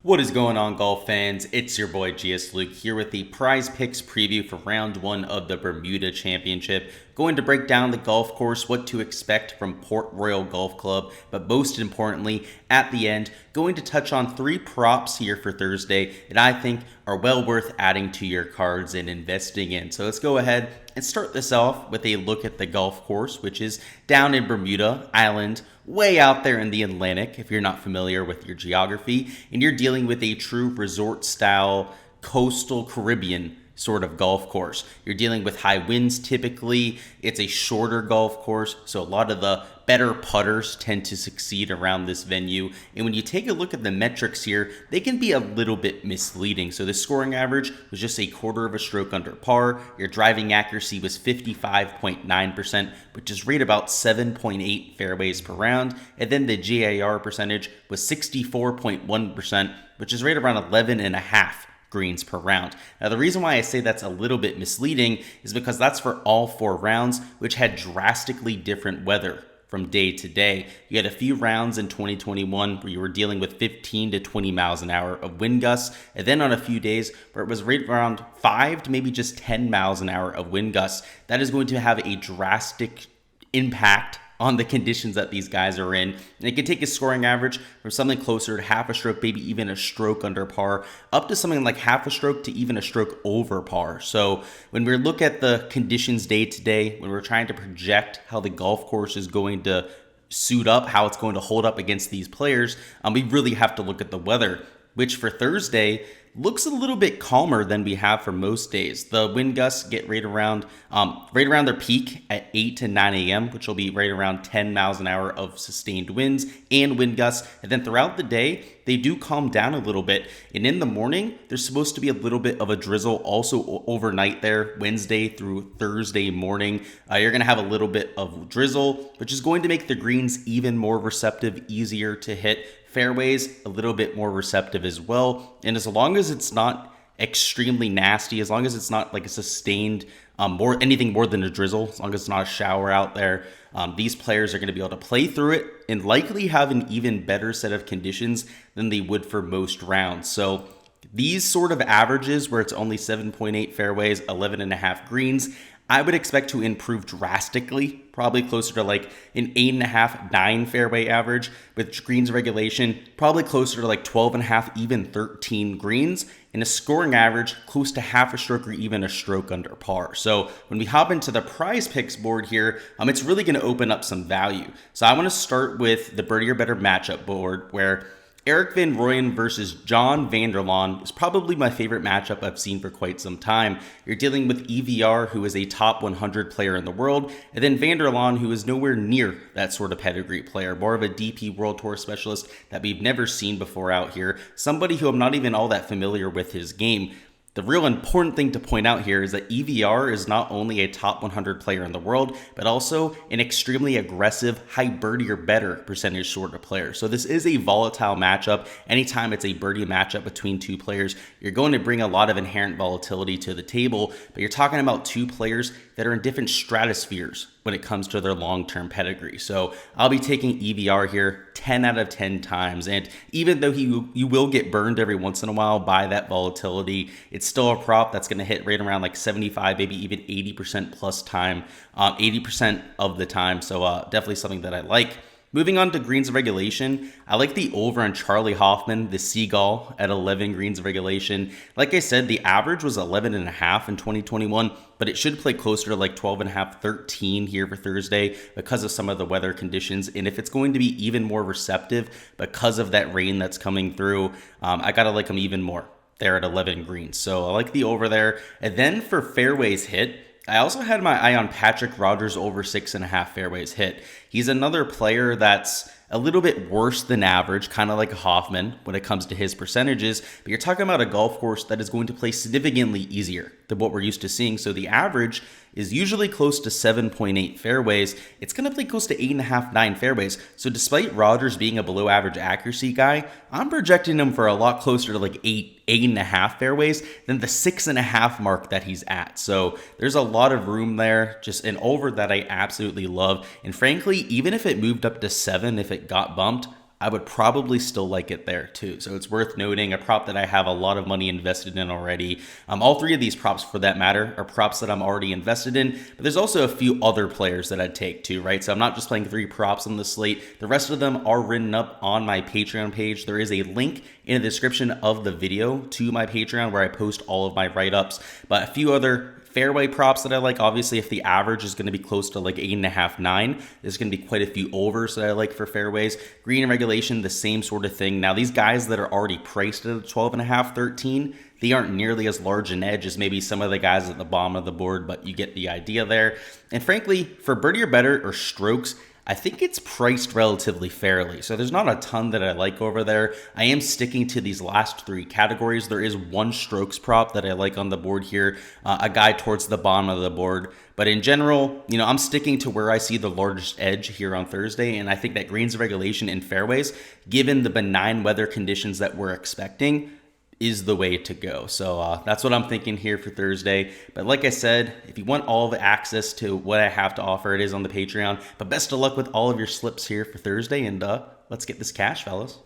What is going on, golf fans? It's your boy Gsluke here with the prize picks preview for round one of the Bermuda Championship. Going to break down the golf course, what to expect from Port Royal Golf Club, but most importantly, at the end, going to touch on three props here for Thursday that I think are well worth adding to your cards and investing in. So let's go ahead and start this off with a look at the golf course, which is down in Bermuda Island, way out there in the Atlantic, if you're not familiar with your geography, and you're dealing with a true resort style coastal Caribbean sort of golf course. You're dealing with high winds typically. It's a shorter golf course, so a lot of the better putters tend to succeed around this venue. And when you take a look at the metrics here, they can be a little bit misleading. So the scoring average was just a quarter of a stroke under par. Your driving accuracy was 55.9%, which is right about 7.8 fairways per round. And then the GAR percentage was 64.1%, which is right around 11.5 greens per round. Now, the reason why I say that's a little bit misleading is because that's for all four rounds, which had drastically different weather from day to day. You had a few rounds in 2021 where you were dealing with 15 to 20 miles an hour of wind gusts, and then on a few days where it was right around 5 to maybe just 10 miles an hour of wind gusts. That is going to have a drastic impact on the conditions that these guys are in. And it can take a scoring average from something closer to half a stroke, maybe even a stroke under par, up to something like half a stroke to even a stroke over par. So when we look at the conditions day to day, when we're trying to project how the golf course is going to suit up, how it's going to hold up against these players, we really have to look at the weather, which for Thursday looks a little bit calmer than we have for most days. The wind gusts get right around their peak at 8 to 9 a.m., which will be right around 10 miles an hour of sustained winds and wind gusts. And then throughout the day, they do calm down a little bit. And in the morning, there's supposed to be a little bit of a drizzle also overnight there, Wednesday through Thursday morning. You're going to have a little bit of drizzle, which is going to make the greens even more receptive, easier to hit. Fairways a little bit more receptive as well, and as long as it's not extremely nasty, as long as it's not like a sustained anything more than a drizzle, as long as it's not a shower out there, these players are going to be able to play through it and likely have an even better set of conditions than they would for most rounds. So these sort of averages where it's only 7.8 fairways, 11.5 greens, I would expect to improve drastically, probably closer to like an 8.5, 9 fairway average with greens regulation, probably closer to like 12.5, even 13 greens, and a scoring average close to half a stroke or even a stroke under par. So when we hop into the prize picks board here, it's really going to open up some value. So I want to start with the birdie or better matchup board where Erik van Rooyen versus John van der Laan is probably my favorite matchup I've seen for quite some time. You're dealing with EVR, who is a top 100 player in the world, and then van der Laan, who is nowhere near that sort of pedigree player, more of a DP World Tour specialist that we've never seen before out here, somebody who I'm not even all that familiar with his game. The real important thing to point out here is that EVR is not only a top 100 player in the world, but also an extremely aggressive, high birdie or better percentage sort of player. So this is a volatile matchup. Anytime it's a birdie matchup between two players, you're going to bring a lot of inherent volatility to the table, but you're talking about two players that are in different stratospheres when it comes to their long-term pedigree. So I'll be taking EVR here 10 out of 10 times. And even though you will get burned every once in a while by that volatility, it's still a prop that's going to hit right around like 75, maybe even 80% plus time, 80% of the time. So definitely something that I like. Moving on to greens of regulation, I like the over on Charlie Hoffman, the Seagull, at 11 greens of regulation. Like I said, the average was 11.5 in 2021, but it should play closer to like 12.5, 13 here for Thursday because of some of the weather conditions. And if it's going to be even more receptive because of that rain that's coming through, I got to like them even more there at 11 greens. So I like the over there. And then for fairways hit, I also had my eye on Patrick Rodgers over 6.5 fairways hit. He's another player that's a little bit worse than average, kind of like Hoffman when it comes to his percentages, but you're talking about a golf course that is going to play significantly easier than what we're used to seeing. So the average is usually close to 7.8 fairways. It's going to play close to 8.5, 9 fairways. So despite Rodgers being a below average accuracy guy, I'm projecting him for a lot closer to like 8.5 fairways than the 6.5 mark that he's at. So there's a lot of room there, just an over that I absolutely love. And frankly, even if it moved up to 7, if it got bumped, I would probably still like it there too. So it's worth noting, a prop that I have a lot of money invested in already. All three of these props, for that matter, are props that I'm already invested in, but there's also a few other players that I'd take too, right? So I'm not just playing 3 props on the slate. The rest of them are written up on my Patreon page. There is a link in the description of the video to my Patreon where I post all of my write-ups, but a few other fairway props that I like. Obviously, if the average is going to be close to like 8.5, 9, there's going to be quite a few overs that I like for fairways. Green and regulation, the same sort of thing. Now, these guys that are already priced at a 12.5, 13, they aren't nearly as large an edge as maybe some of the guys at the bottom of the board, but you get the idea there. And frankly, for birdie or better or strokes, I think it's priced relatively fairly. So there's not a ton that I like over there. I am sticking to these last 3 categories. There is one strokes prop that I like on the board here, a guy towards the bottom of the board. But in general, I'm sticking to where I see the largest edge here on Thursday. And I think that greens regulation in fairways, given the benign weather conditions that we're expecting, is the way to go. So that's what I'm thinking here for Thursday. But like I said, if you want all the access to what I have to offer, it is on the Patreon. But best of luck with all of your slips here for Thursday, and let's get this cash, fellas.